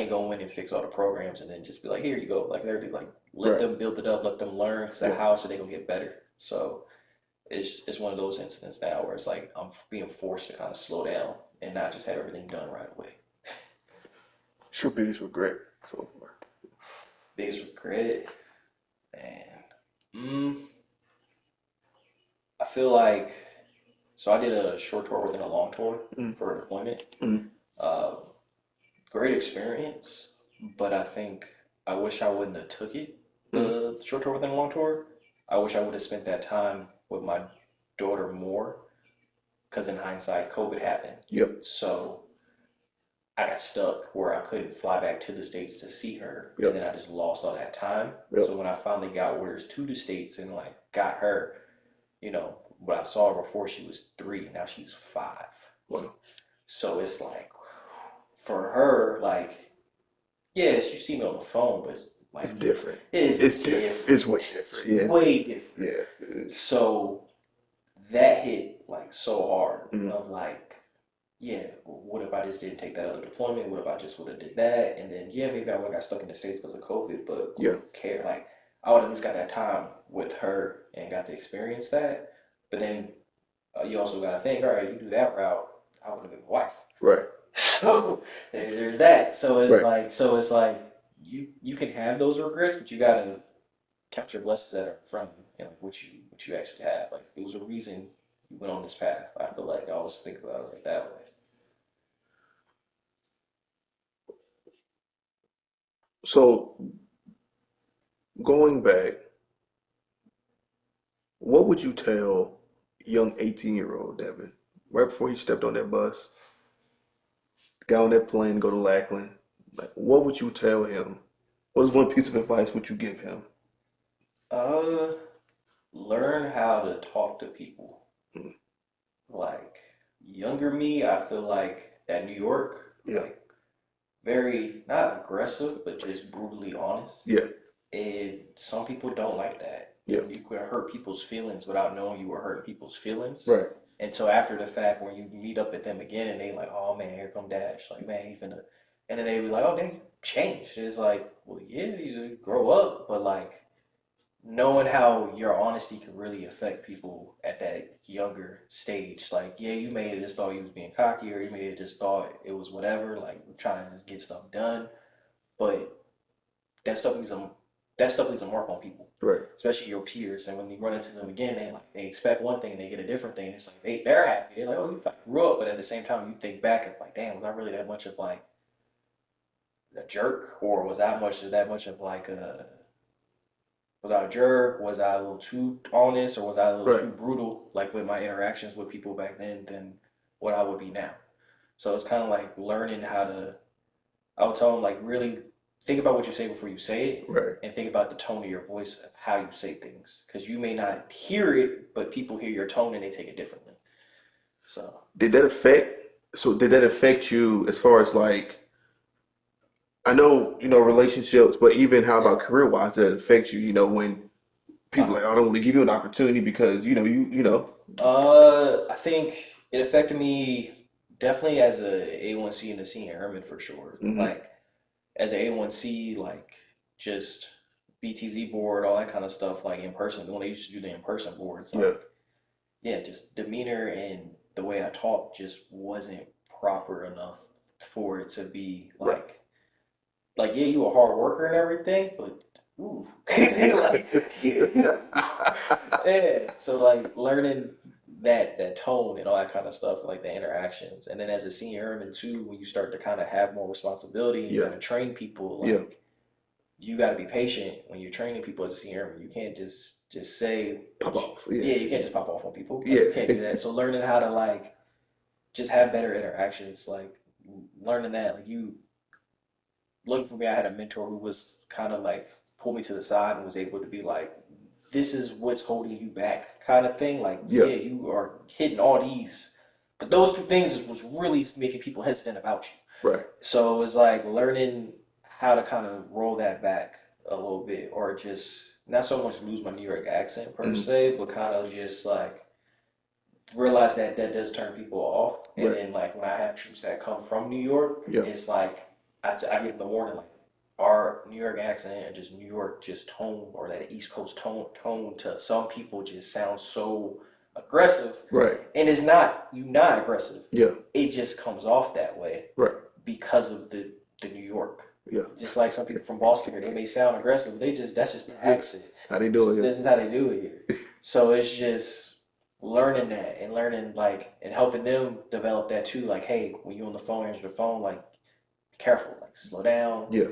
go in and fix all the programs and then just be like, here you go. Like, everything, like, let Right. them build it up, let them learn, because Yeah. how else are they going to get better? So it's one of those incidents now where it's like, I'm being forced to kind of slow down and not just have everything done right away. What's your biggest regret so far? Biggest regret, man. I feel like, so I did a short tour within a long tour for deployment. Uh, Great experience, but I think I wish I wouldn't have took it, the short tour within a long tour. I wish I would have spent that time with my daughter more, because in hindsight, COVID happened. Yep. So I got stuck where I couldn't fly back to the States to see her, Yep. and then I just lost all that time. Yep. So when I finally got orders to the States and like got her, but I saw her before she was 3, now she's 5. Wow. So it's like, for her, like, yes, you see me on the phone, but it's like, It's different. It's different. It's way different. Yeah. Way different. Yeah. So that hit like so hard Mhm. of like, yeah, what if I just didn't take that other deployment? What if I just would have did that? And then maybe I would have got stuck in the States because of COVID, but Yeah. who care? Like, I would at least got that time with her and got to experience that. But then you also got to think, all right, you do that route, I would have been my wife. Right. So there's that. So it's Right. like you can have those regrets, but you gotta count your blessings that are in front of you, and like what you actually have. Like, there was a reason you went on this path. I feel like I always think about it like that way. So going back, what would you tell young 18-year-old Devin right before he stepped on that bus, got on that plane, go to Lackland? Like, what would you tell him? What is one piece of advice would you give him? Learn how to talk to people. Mm. Like, younger me, I feel like at New York, Yeah. like, very not aggressive, but just brutally honest. Yeah. And some people don't like that. Yeah. You could hurt people's feelings without knowing you were hurting people's feelings. Right. And so after the fact, when you meet up with them again and they like, oh man, here come Dash. Like, man, he finna. And then they be like, oh, they changed. It's like, well, yeah, you grow up, but like, knowing how your honesty can really affect people at that younger stage. Like, yeah, you may have just thought you was being cocky, or you may have just thought it was whatever, like trying to just get stuff done. But that stuff leaves a mark on people, Right. especially your peers. And when you run into them again, they expect one thing and they get a different thing. It's like they're happy. They're like, oh, you grew up, but at the same time, you think back and like, damn, was I really that much of like a jerk, or was I that much of like a was I a jerk? Was I a little too honest, or was I a little Right. too brutal, like with my interactions with people back then, than what I would be now? So it's kind of like learning how to. I would tell them, like, really think about what you say before you say it, Right. and think about the tone of your voice of how you say things, because you may not hear it, but people hear your tone and they take it differently. So Did that affect you as far as like, I know, relationships, but even how about career wise, did it affect you, when people like, I don't want to give you an opportunity because, I think it affected me definitely as a A1C and a senior airman for sure. Mhm. Like, as a A1C, like, just BTZ board, all that kind of stuff, like in person. When I used to do the in person boards, like, yeah, just demeanor and the way I talk just wasn't proper enough for it to be Right. like, yeah, you a hard worker and everything, but ooh, like, yeah. So like learning that tone and all that kind of stuff, like the interactions, and then as a senior airman too, when you start to kind of have more responsibility, and you Yeah. got to train people, like Yeah. you got to be patient when you're training people as a senior airman. You can't just say Pop off. yeah, Yeah. you can't just pop off on people. Like, Yeah. you can't do that. So learning how to like just have better interactions, like learning that, like you looking for me, I had a mentor who was kind of like pulled me to the side and was able to be like, this is what's holding you back, kind of thing. Like, Yeah. yeah, you are hitting all these, but those two things was really making people hesitant about you. Right. So it's like learning how to kind of roll that back a little bit, or just not so much lose my New York accent per se, but kind of just like realize that that does turn people off. And Right. then like when I have troops that come from New York, Yeah. it's like I give them the warning like our New York accent and just New York just tone or that East Coast tone to some people just sounds so aggressive. Right. And it's not you not aggressive. Yeah. It just comes off that way Right. because of the New York. Yeah. Just like some people from Boston here, they may sound aggressive, they just that's just the accent. How they do it? This is how they do it here. So it's just learning that and learning like and helping them develop that too. Like, hey, when you're on the phone, answer the phone, like be careful, like slow down. Yeah.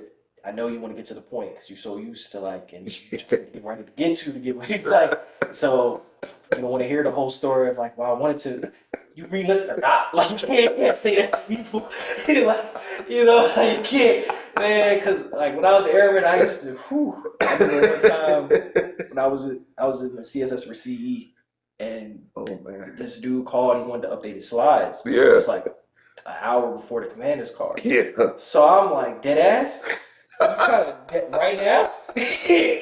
I know you want to get to the point because you're so used to like and you're ready to get what you like. So you don't want to hear the whole story of like, well, I wanted to. You re-listen or not? Like you can't say that to people. Like, you know, like, you can't, man. Because like when I was an airman, I used to. I remember one time when I was in the CSS for CE, and Oh man. this dude called. He wanted to update his slides. Yeah. It was like an hour before the commander's call. Yeah. So I'm like, dead ass. You trying to get right now? He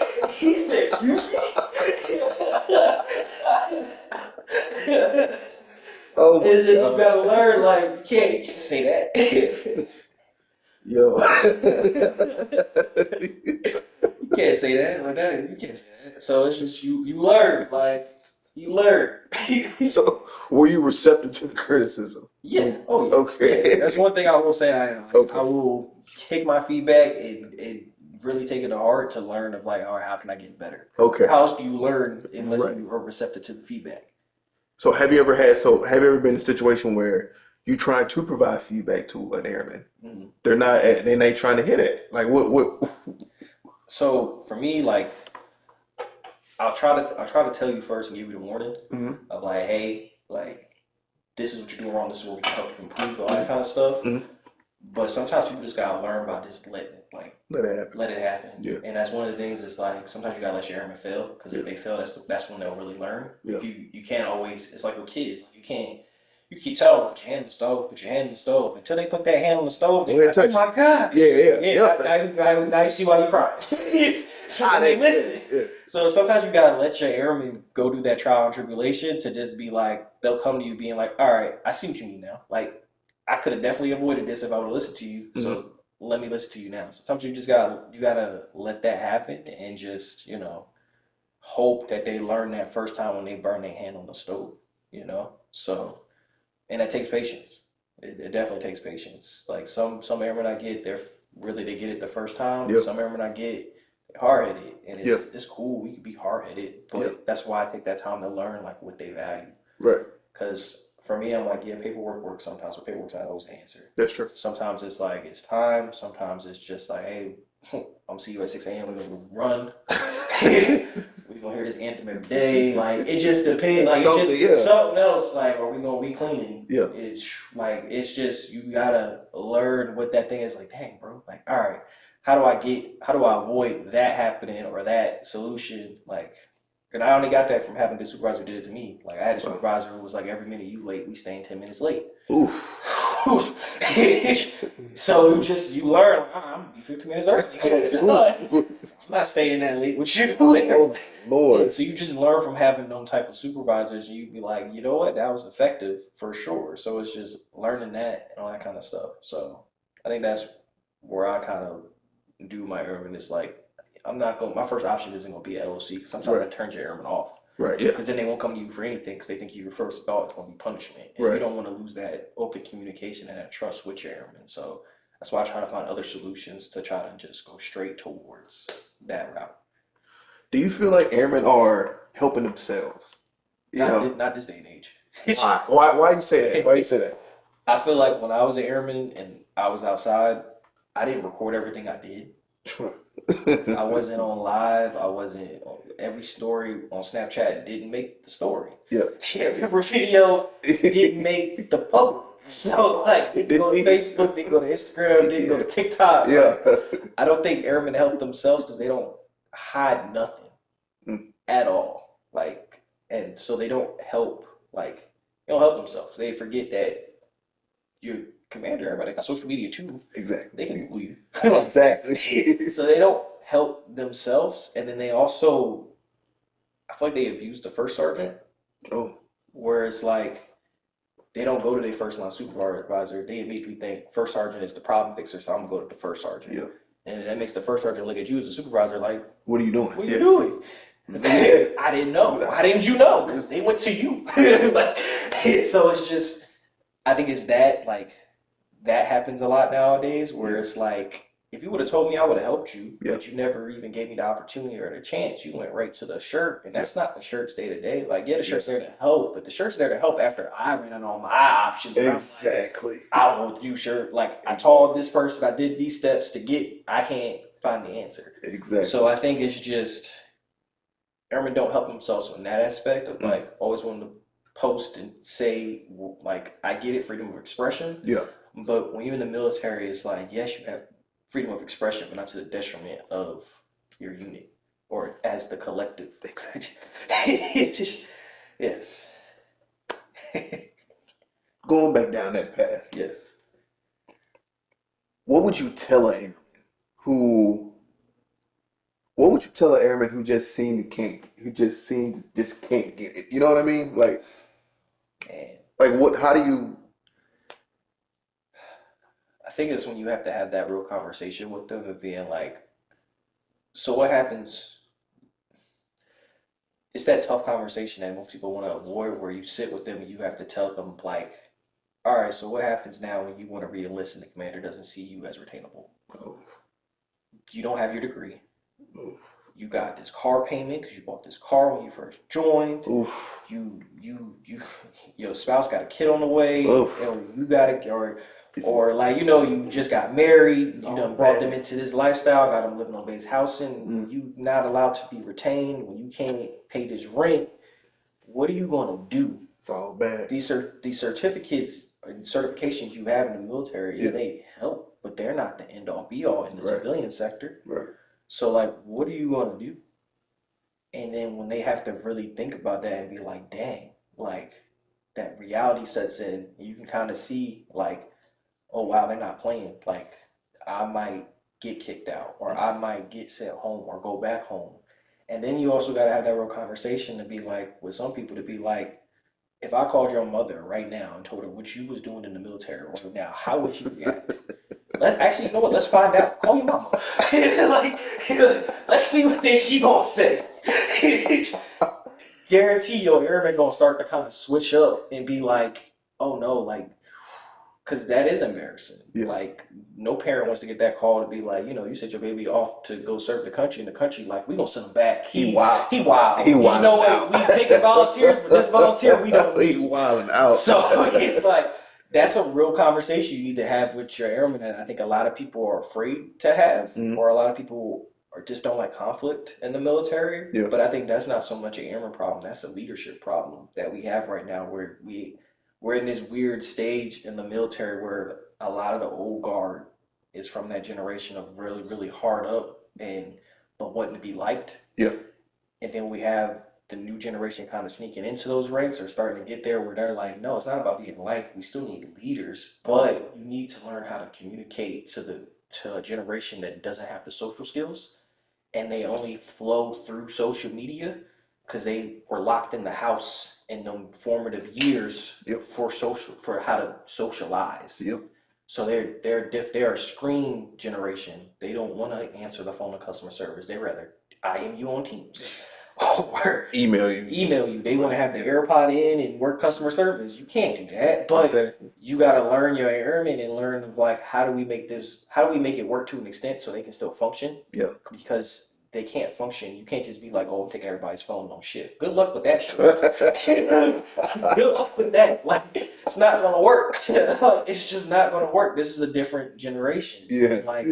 said, excuse me? Oh my It's just God. you gotta learn, like you can't say that. Yo. You can't say that like that. You can't say that. So it's just you learn, like you learn. So, were you receptive to the criticism? Yeah. Oh yeah. Okay. Yeah. That's one thing I will say. I am. Okay. I will take my feedback and really take it to heart to learn of like, all right, how can I get better? Okay. How else do you learn unless Right. you are receptive to the feedback? So, have you ever been in a situation where you trying to provide feedback to an airman? Mhm. They're not trying to hit it. Like what? So for me, like I'll try to tell you first and give you the warning Mhm. of like, hey, like this is what you're doing wrong. This is what we can help you improve, all that kind of stuff. Mhm. But sometimes people just gotta learn by just letting it, like Let it happen. let it happen. Yeah. And that's one of the things. Is like sometimes you gotta let your airmen fail because if they fail, that's when they'll really learn. Yeah. If you can't always. It's like with kids. You can't. You keep telling them, put your hand in the stove, put your hand in the stove. Until they put that hand on the stove, Go they're ahead, like, touch oh my God. Yeah. Now you see why you cry. They listen. Yeah. So sometimes you gotta let your airmen go through that trial and tribulation to just be like, they'll come to you being like, all right, I see what you mean now. Like, I could have definitely avoided this if I would have listened to you. So let me listen to you now. Sometimes you gotta let that happen and just, hope that they learn that first time when they burn their hand on the stove, So, and that takes patience. It definitely takes patience. Like some airmen I get, they get it the first time. Yeah. Some airmen I get, they're hard-headed, and Yeah. it's cool. We can be hard-headed, but that's why I take that time to learn like what they value. Right. Because for me, I'm like, yeah, paperwork works sometimes, but paperwork's not always the answer. That's true. Sometimes it's like it's time. Sometimes it's just like, hey, I'm see you at 6 a.m. We're gonna run. We're gonna hear this anthem every day. Like it just depends. Like it's just something else. Like are we gonna be cleaning? Yeah. It's just you gotta learn what that thing is. Like dang, bro. Like all right, how do I avoid that happening or that solution? Like. And I only got that from having the supervisor did it to me. Like I had a supervisor who was like, every minute you late, we staying 10 minutes late. Oof. So you learn. Like, I'm gonna be 15 minutes early. I'm not staying that late with you. Oh, Lord. And so you just learn from having them type of supervisors, and you be like, you know what, that was effective for sure. So it's just learning that and all that kind of stuff. So I think that's where I kind of do my airman. It's like. My first option isn't going to be LOC because sometimes it turns your airman off. Right, yeah. Because then they won't come to you for anything because they think your first thought is going to be punishment. And you don't want to lose that open communication and that trust with your airman. So that's why I try to find other solutions to try to just go straight towards that route. Do you feel like airmen are helping themselves? Not this day and age. Why you say that? Why you say that? I feel like when I was an airman and I was outside, I didn't record everything I did. I wasn't on live. I wasn't on every story on Snapchat didn't make the story. Yeah. Every video didn't make the public. So like didn't go to Facebook, didn't go to Instagram, didn't go to TikTok. Yeah. Like, I don't think airmen help themselves because they don't hide nothing at all. Like and so they don't help themselves. They forget that you're commander, everybody got social media too. Exactly. They can Google you. Exactly. So they don't help themselves, and then they also, I feel like they abuse the first sergeant, Oh, where it's like they don't go to their first line supervisor. They immediately think first sergeant is the problem fixer, so I'm gonna go to the first sergeant. yeah. And that makes the first sergeant look at you as a supervisor like, What are you doing? what are you doing? I didn't know. Why didn't you know? Because they went to you. Like, so it's just, I think it's that, like, that happens a lot nowadays where it's like, if you would have told me, I would have helped you, but you never even gave me the opportunity or the chance. You went right to the shirt, and that's not the shirt's day to day. Like, the shirt's there to help, but the shirt's there to help after I ran on all my options. Exactly. I will do shirt. Like, I told this person I did these steps to get, I can't find the answer. Exactly. So I think it's just, airmen don't help themselves in that aspect of like always wanting to post and say, like, I get it, freedom of expression. Yeah. But when you're in the military, it's like, yes, you have freedom of expression, but not to the detriment of your unit or as the collective. Exactly. Yes. Going back down that path, Yes. what would you tell an airman what would you tell an airman who just can't get it? You know what I mean? Like, how do you? I think it's when you have to have that real conversation with them of being like, so what happens? It's that tough conversation that most people want to avoid where you sit with them and you have to tell them like, all right, so what happens now when you want to re-enlist and the commander doesn't see you as retainable? Oh. You don't have your degree. Oof. You got this car payment because you bought this car when you first joined. Oof. Your spouse got a kid on the way, Oof. or you got it, or like, you just got married, you done brought them into this lifestyle, got them living on base housing, when you not allowed to be retained, when you can't pay this rent, what are you gonna do? It's all bad. These certificates and certifications you have in the military, they help, but they're not the end all be all in the civilian sector. Right. So like, what are you gonna do? And then when they have to really think about that and be like, dang, like that reality sets in, you can kind of see like, oh wow, they're not playing. Like, I might get kicked out, or I might get sent home or go back home. And then you also got to have that real conversation to be like, with some people to be like, if I called your mother right now and told her what you was doing in the military right now, how would you react? You know what? Let's find out. Call your mama. Like, let's see what she gonna say. Guarantee your airman gonna start to kind of switch up and be like, oh no, like, because that is embarrassing. Yeah. Like, no parent wants to get that call to be like, you sent your baby off to go serve the country, and the country like, we gonna send him back. He wild. You know what? We taking volunteers, but this volunteer we don't need. He wilding out. So it's like, that's a real conversation you need to have with your airmen, and I think a lot of people are afraid to have, or a lot of people just don't like conflict in the military. Yeah. But I think that's not so much an airman problem. That's a leadership problem that we have right now, where we're in this weird stage in the military where a lot of the old guard is from that generation of really, really hard up but wanting to be liked. Yeah. And then we have the new generation kind of sneaking into those ranks or starting to get there where they're like, no, it's not about being liked. We still need leaders, but you need to learn how to communicate to a generation that doesn't have the social skills, and they only flow through social media because they were locked in the house in them formative years for how to socialize. Yep. So they're a screen generation. They don't want to answer the phone to customer service. They rather IM you on Teams or email you. They want to have the AirPod in and work customer service. You can't do that, but you got to learn your airmen and learn of like, how do we make it work to an extent so they can still function? Yeah. Because they can't function. You can't just be like, oh, I'm taking everybody's phone on shift. Good luck with that shit. Good luck with that. Like, it's not gonna work. It's just not gonna work. This is a different generation. Yeah. Like,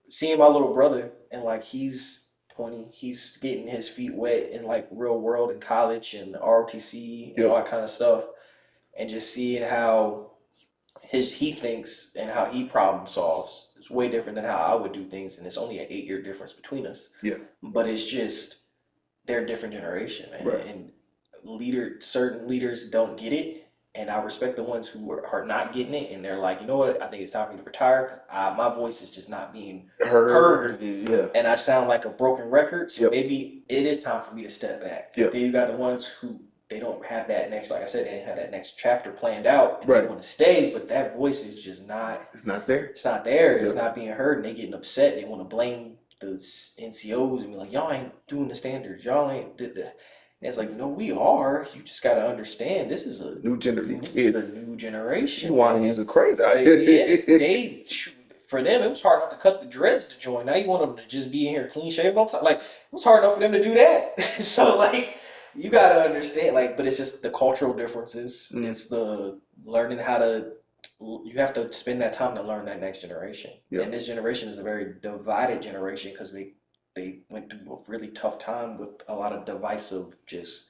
seeing my little brother and like, he's 20, he's getting his feet wet in like real world in college and ROTC and all that kind of stuff, and just seeing how he thinks and how he problem solves. It's way different than how I would do things, and it's only an 8-year difference between us. Yeah. But it's just, they're a different generation, man. Right. And certain leaders don't get it, And I respect the ones who are not getting it, and they're like, you know what? I think it's time for me to retire because my voice is just not being heard, Yeah. and I sound like a broken record. So Yep. maybe it is time for me to step back. Yep. Then you got the ones who they don't have that next, like I said, they didn't have that next chapter planned out, and Right. they want to stay, but that voice is just not. It's not there. It's not there. Yep. It's not being heard, and they getting upset. They want to blame the NCOs and be like, y'all ain't doing the standards. Y'all ain't did the. And it's like, no, we are. You just got to understand, this is a New generation. the new generation. Hawaiians are crazy out They for them, it was hard enough to cut the dreads to join. Now you want them to just be in here clean shaven all the time. Like, it was hard enough for them to do that. So, like, you got to understand, like, but it's just the cultural differences. It's the learning how to, you have to spend that time to learn that next generation. Yep. And this generation is a very divided generation because they went through a really tough time with a lot of divisive just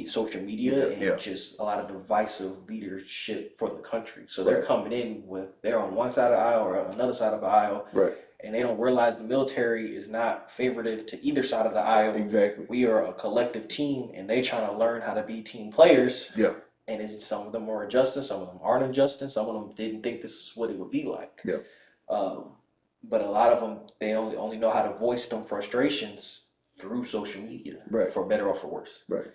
social media and just a lot of divisive leadership for the country. So they're coming in with, they're on one side of the aisle or on another side of the aisle. Right. And they don't realize the military is not favoritive to either side of the aisle. Exactly. We are a collective team, and they trying to learn how to be team players. Yeah. And some of them are adjusting, some of them aren't adjusting, some of them didn't think this is what it would be like. Yeah. But a lot of them, they only know how to voice them frustrations through social media, Right. for better or for worse. Right.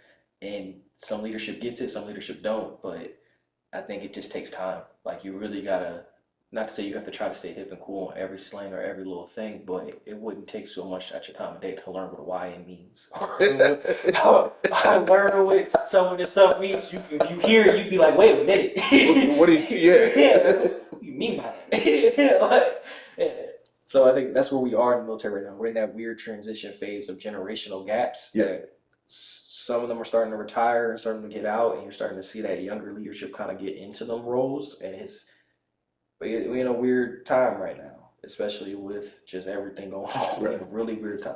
And some leadership gets it, some leadership don't. But I think it just takes time. Like, you really gotta, not to say you have to try to stay hip and cool on every slang or every little thing, but it wouldn't take so much at your time of day to learn what a YN means. I learned what some of this stuff means. If you hear it, you'd be like, wait a minute. What do you? Yeah. What do you mean by that? So I think that's where we are in the military right now. We're in that weird transition phase of generational gaps. Yeah. That some of them are starting to retire and starting to get out, and you're starting to see that younger leadership kind of get into them roles. And we're in a weird time right now, especially with just everything going on. We're in a really weird time.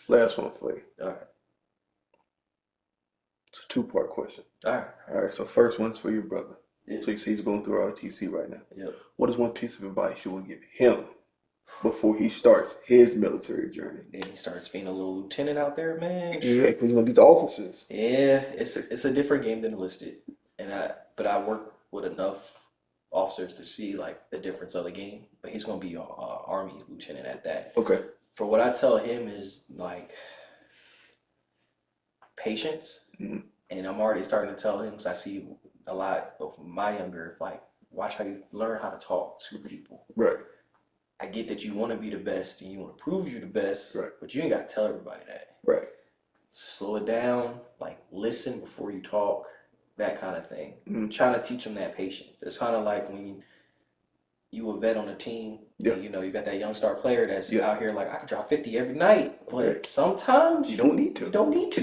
Last one for you. All right. It's a 2-part question. All right. So first one's for your brother. Yeah. So you see he's going through ROTC right now. Yep. What is one piece of advice you would give him before he starts his military journey? Then he starts being a little lieutenant out there, man. Yeah, because these officers. Yeah, it's a different game than enlisted, but I work with enough officers to see like the difference of the game. But he's gonna be an Army lieutenant at that. Okay. For what I tell him is like patience, and I'm already starting to tell him because I see a lot of my younger, like, watch how you learn how to talk to people. Right. I get that you want to be the best and you want to prove you're the best, Right. but you ain't got to tell everybody that. Right. Slow it down, like listen before you talk, that kind of thing. Trying to teach them that patience. It's kind of like when you a vet on a team, and, you know, you got that young star player that's out here like, I can drop 50 every night, but sometimes you don't need to. You don't need to.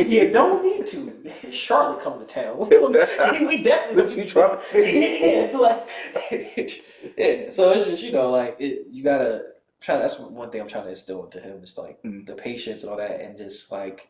You don't need to. Charlotte come to town. We definitely try. Yeah, so it's just, you know, like you gotta try. That's one thing I'm trying to instill into him. It's like the patience and all that, and just like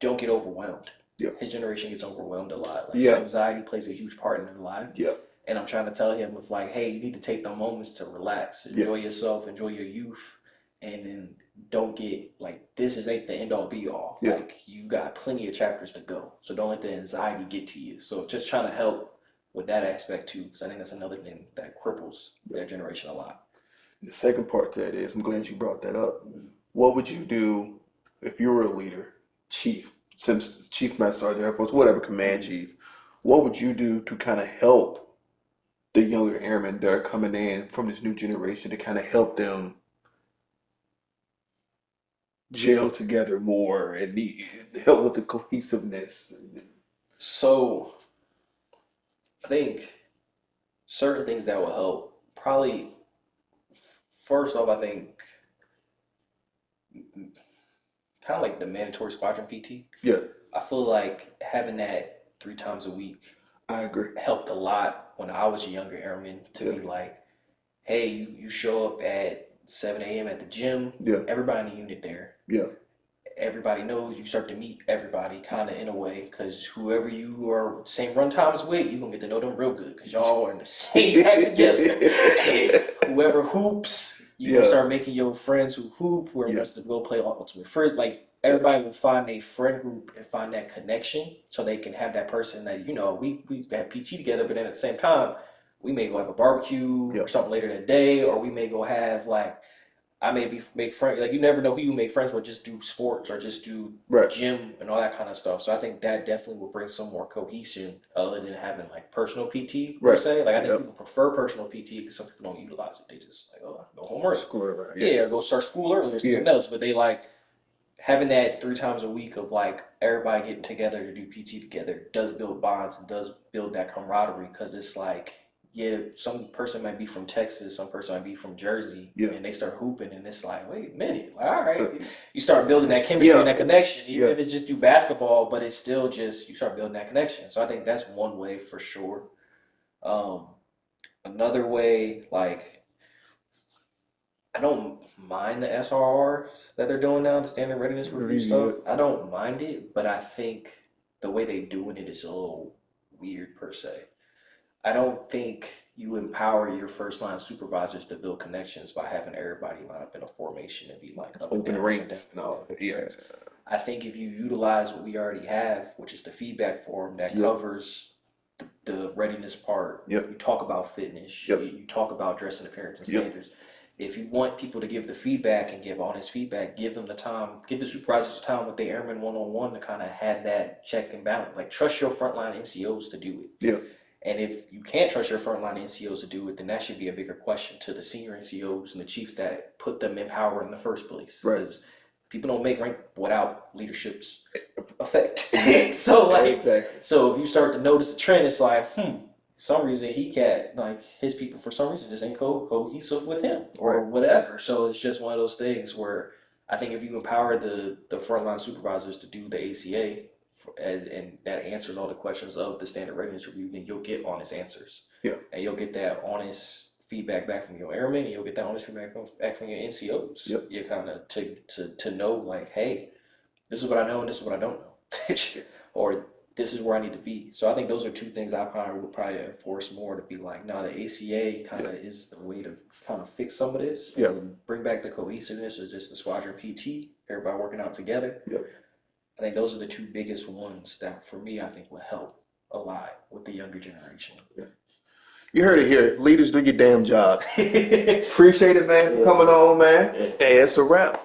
don't get overwhelmed. Yeah. His generation gets overwhelmed a lot. Like, anxiety plays a huge part in their life. Yeah. And I'm trying to tell him with like, hey, you need to take the moments to relax, enjoy yourself, enjoy your youth, and then don't get like this ain't the end all be all. Yeah. Like, you got plenty of chapters to go, so don't let the anxiety get to you. So just trying to help with that aspect too, because I think that's another thing that cripples their generation a lot. The second part to that is, I'm glad you brought that up. What would you do if you were a leader, chief master sergeant, Air Force, whatever, command chief? What would you do to kind of help the younger airmen that are coming in from this new generation, to kind of help them gel together more and help with the cohesiveness? So I think certain things that will help, probably first off, I think kind of like the mandatory squadron PT. Yeah. I feel like having that 3 times a week, I agree, helped a lot when I was a younger airman to be like, hey, you show up at 7 a.m. at the gym. Yeah. Everybody in the unit there. Yeah. Everybody knows, you start to meet everybody kind of in a way, because whoever you are same run times with, you're going to get to know them real good because y'all are in the same pack together. Whoever hoops, you gonna start making your friends who hoop, whoever wants to go play Ultimate First. Like, everybody will find a friend group and find that connection so they can have that person that, we have PT together, but then at the same time, we may go have a barbecue or something later in the day, or we may go have I may make friends. Like, you never know who you make friends with. Just do sports or just do gym and all that kind of stuff. So I think that definitely will bring some more cohesion other than having like personal PT per se. Like, I think people prefer personal PT because some people don't utilize it. They just like, oh, I can go home early. School, right? Or go start school early or something else. But they like having that 3 times a week of like everybody getting together to do PT together does build bonds and does build that camaraderie, because it's like, some person might be from Texas, some person might be from Jersey, and they start hooping, and it's like, wait a minute, like, all right, you start building that chemistry and that connection, even if it's just do basketball, but it's still just, you start building that connection. So I think that's one way for sure. Another way, like, I don't mind the SRRs that they're doing now, the standard readiness review stuff. I don't mind it, but I think the way they're doing it is a little weird per se. I don't think you empower your first line supervisors to build connections by having everybody line up in a formation and be like open rings. No, I think if you utilize what we already have, which is the feedback form that covers the readiness part, you talk about fitness, you talk about dress and appearance and standards. If you want people to give the feedback and give honest feedback, give them the time, give the supervisors time with the airmen one-on-one to kind of have that check and balance. Like, trust your frontline NCOs to do it. And if you can't trust your frontline NCOs to do it, then that should be a bigger question to the senior NCOs and the chiefs that put them in power in the first place. Because people don't make rank without leadership's effect. So if you start to notice a trend, it's like, some reason he can't, like, his people for some reason just ain't cohesive with him or whatever. So it's just one of those things where I think if you empower the frontline supervisors to do the ACA, and that answers all the questions of the standard readiness review, then you'll get honest answers. And you'll get that honest feedback back from your airmen, and you'll get that honest feedback back from your NCOs. You kind of to know, like, hey, this is what I know and this is what I don't know. Or this is where I need to be. So I think those are 2 things I would probably enforce more, to be like, no, the ACA kind of is the way to kind of fix some of this. And bring back the cohesiveness of just the squadron PT, everybody working out together. I think those are the 2 biggest ones that, for me, I think will help a lot with the younger generation. You heard it here. Leaders, do your damn job. Appreciate it, man, for coming on, man. Hey, it's a wrap.